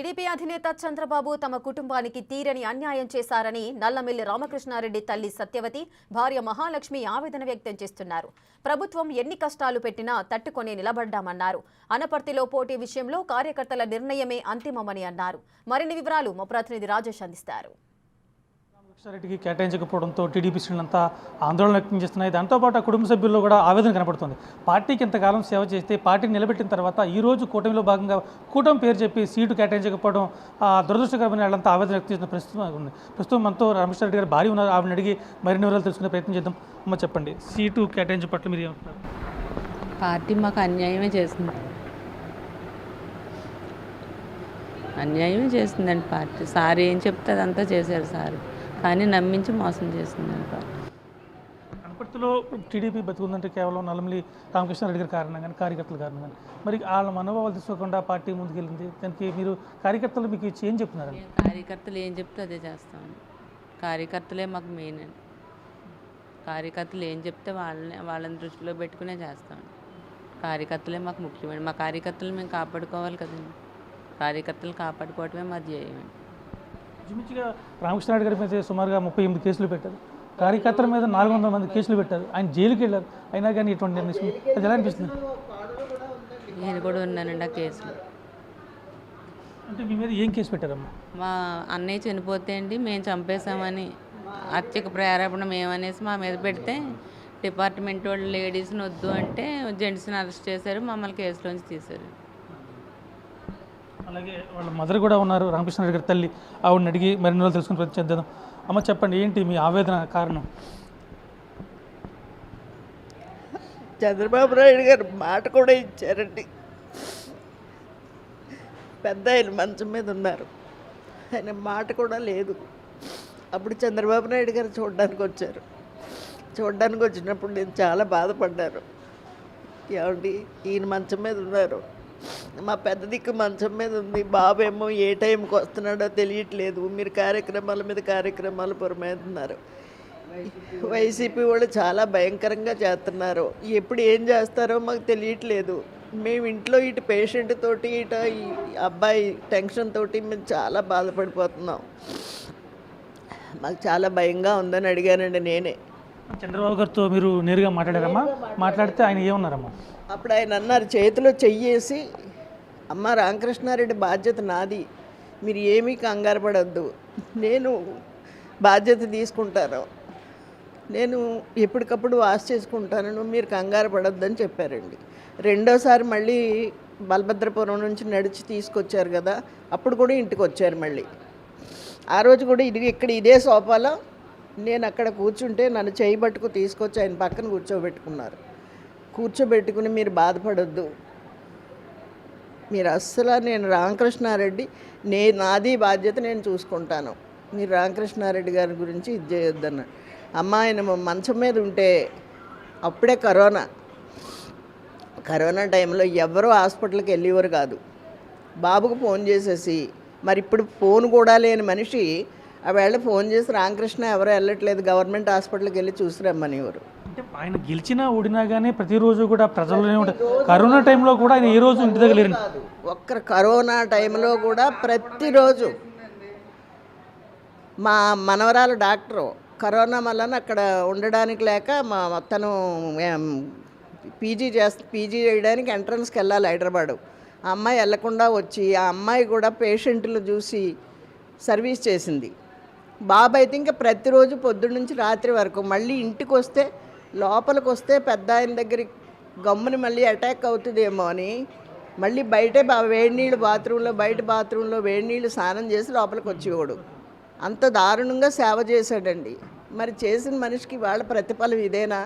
TDP అధినేత చంద్రబాబు తమ కుటుంబానికి తీరని అన్యాయం చేశారని నల్లమిల్లి రామకృష్ణారెడ్డి తల్లి సత్యవతి, భార్య మహాలక్ష్మి ఆవేదన వ్యక్తం చేస్తున్నారు. ప్రభుత్వం ఎన్ని కష్టాలు పెట్టినా తట్టుకొని నిలబడ్డామన్నారు. అనపర్తిలో పోటీ విషయంలో కార్యకర్తల నిర్ణయమే అంతిమమని అన్నారు. మరిన్ని వివరాలు మా ప్రతినిధి రాజేష్ అందిస్తారు. రెడ్డికి కేటాయించకపోవడంతో టీడీపీ శ్రేణులంతా ఆందోళన వ్యక్తం చేస్తున్నాయి. దాంతోపాటు ఆ కుటుంబ సభ్యుల్లో కూడా ఆవేదన కనపడుతుంది. పార్టీకి ఇంతకాలం సేవ చేస్తే పార్టీని నిలబెట్టిన తర్వాత ఈరోజు కూటమిలో భాగంగా కూటమి పేరు చెప్పి సీటు కేటాయించకపోవడం దురదృష్టకరమైన వాళ్ళంతా ఆవేదన వ్యక్తం చేసిన ప్రస్తుతం మనతో రామకృష్ణారెడ్డి గారు భార్య ఉన్నారు. ఆవిడని అడిగి మరిన్ని వివరాలు తెలుసుకునే ప్రయత్నం చేద్దాం. అమ్మ, చెప్పండి, సీటు కేటాయించే పట్ల మీరు ఏమంటున్నారు? పార్టీ మాకు అన్యాయమే చేస్తుంది, అన్యాయమే చేస్తుందండి పార్టీ. సార్ ఏం చెప్తే అదంతా చేశారు సార్, కానీ నమ్మించి మోసం చేస్తుందండి పార్టీ. అనపర్తిలో టీడీపీ బతుకుందంటే కేవలం నల్లమిల్లి రామకృష్ణారెడ్డి గారి కారణంగా, కార్యకర్తల కారణంగా. మరి వాళ్ళ మనోభావాలు తీసుకోకుండా పార్టీ ముందుకెళ్ళింది. దానికి మీరు కార్యకర్తలు మీకు ఏం చెప్తున్నారు? కార్యకర్తలు ఏం చెప్తే అదే చేస్తామండి. కార్యకర్తలే మాకు మెయిన్ అండి. కార్యకర్తలు ఏం చెప్తే వాళ్ళని దృష్టిలో పెట్టుకునే చేస్తామండి. కార్యకర్తలే మాకు ముఖ్యమండి. మా కార్యకర్తలు మేము కాపాడుకోవాలి కదండి. కార్యకర్తలు కాపాడుకోవటమే మా ధ్యేయమండి. ఇంచుమించుగా రామకృష్ణారెడ్డి గారి మీద సుమారుగా 38 కేసులు పెట్టారు. కార్యకర్తల మీద 400 మంది కేసులు పెట్టారు. ఆయన జైలుకి వెళ్ళారు. అయినా కానీ ఇటువంటి నిర్ణయం అది ఎలా అనిపిస్తుంది? నేను కూడా ఉన్నానండి ఆ కేసులో. అంటే మీ మీద ఏం కేసు పెట్టారమ్మా? మా అన్నయ్య చనిపోతే అండి మేము చంపేశామని హత్యకు ప్రేరేపణ మేమనేసి మా మీద పెడితే డిపార్ట్మెంట్ వాళ్ళు లేడీస్ని వద్దు అంటే జెంట్స్ని అరెస్ట్ చేశారు, మమ్మల్ని కేసులోంచి తీశారు. అలాగే వాళ్ళ మదర్ కూడా ఉన్నారు, రామకృష్ణారెడ్డి గారి తల్లి. ఆవిడని అడిగి మరిన్ని రోజులు తెలుసుకుని ప్రయత్నం చేద్దాం. అమ్మ, చెప్పండి, ఏంటి మీ ఆవేదన కారణం? చంద్రబాబు నాయుడు గారు మాట కూడా ఇచ్చారండి. పెద్ద ఆయన మంచం మీద ఉన్నారు, ఆయన మాట కూడా లేదు. అప్పుడు చంద్రబాబు నాయుడు గారు చూడడానికి వచ్చారు. చూడడానికి వచ్చినప్పుడు నేను చాలా బాధపడ్డాను. ఏమండి, ఈయన మంచం మీద ఉన్నారు, మా పెద్ద దిక్కు మంచం మీద ఉంది, బాబేమో ఏ టైంకి వస్తున్నాడో తెలియట్లేదు, మీరు కార్యక్రమాల మీద కార్యక్రమాలు పురమేస్తున్నారు. వైసీపీ వాళ్ళు చాలా భయంకరంగా చేస్తున్నారు. ఎప్పుడు ఏం చేస్తారో మాకు తెలియట్లేదు. మేము ఇంట్లో ఇటు పేషెంట్ తోటి ఇటు ఈ అబ్బాయి టెన్షన్ తోటి మేము చాలా బాధపడిపోతున్నాం. మాకు చాలా భయంగా ఉందని అడిగానండి నేనే. చంద్రబాబు గారితో మీరు నేరుగా మాట్లాడారమ్మా? మాట్లాడితే ఆయన ఏమన్నారమ్మా? అప్పుడు ఆయన అన్నారు, చేతిలో చెయ్యేసి, అమ్మ రామకృష్ణారెడ్డి బాధ్యత నాది, మీరు ఏమీ కంగారు పడద్దు, నేను బాధ్యత తీసుకుంటాను, నేను ఎప్పటికప్పుడు వాష్ చేసుకుంటాను, మీరు కంగారు పడొద్దని చెప్పారండి. రెండోసారి మళ్ళీ బలభద్రపురం నుంచి నడిచి తీసుకొచ్చారు కదా, అప్పుడు కూడా ఇంటికి వచ్చారు మళ్ళీ. ఆ రోజు కూడా ఇక్కడ ఇదే సోఫాలో నేను అక్కడ కూర్చుంటే నన్ను చేయి పట్టుకు తీసుకొచ్చి ఆయన పక్కన కూర్చోబెట్టుకున్నారు. కూర్చోబెట్టుకుని మీరు బాధపడొద్దు, మీరు అస్సలు, నేను రామకృష్ణారెడ్డి నాది బాధ్యత, నేను చూసుకుంటాను, మీరు రామకృష్ణారెడ్డి గారి గురించి ఇది చేయొద్దన్న. అమ్మ, ఆయన మంచం మీద ఉంటే అప్పుడే కరోనా టైంలో ఎవరూ హాస్పిటల్కి వెళ్ళేవారు కాదు. బాబుకు ఫోన్ చేసేసి, మరి ఇప్పుడు ఫోన్ కూడా లేని మనిషి ఆవేళ ఫోన్ చేసి రామకృష్ణ ఎవరో వెళ్ళట్లేదు, గవర్నమెంట్ హాస్పిటల్కి వెళ్ళి చూసిరమ్మనేవారు. అంటే ఆయన గెలిచినా ఓడినా కానీ ప్రతిరోజు కూడా ప్రజల్లోనే ఉంటారు. కరోనా టైంలో కూడా ఆయన ఏ రోజు ఇంటి దగ్గర లేరు. ఒక్క కరోనా టైంలో కూడా ప్రతిరోజు మా మనవరాలు డాక్టరు కరోనా వలన అక్కడ ఉండడానికి లేక తను పీజీ చేయడానికి ఎంట్రన్స్కి వెళ్ళాలి హైదరాబాదు. ఆ అమ్మాయి వెళ్లకుండా వచ్చి ఆ అమ్మాయి కూడా పేషెంట్లు చూసి సర్వీస్ చేసింది. బాబు అయితే ఇంకా ప్రతిరోజు పొద్దున్న నుంచి రాత్రి వరకు, మళ్ళీ ఇంటికి వస్తే లోపలికి వస్తే పెద్ద ఆయన దగ్గర గమ్ముని మళ్ళీ అటాక్ అవుతుందేమో అని మళ్ళీ బయటే వేడి నీళ్ళు బయట బాత్రూంలో వేడి నీళ్ళు స్నానం చేసి లోపలికి వచ్చేవాడు. అంత దారుణంగా సేవ చేశాడండి. మరి చేసిన మనిషికి వాళ్ళ ప్రతిఫలం ఇదేనా?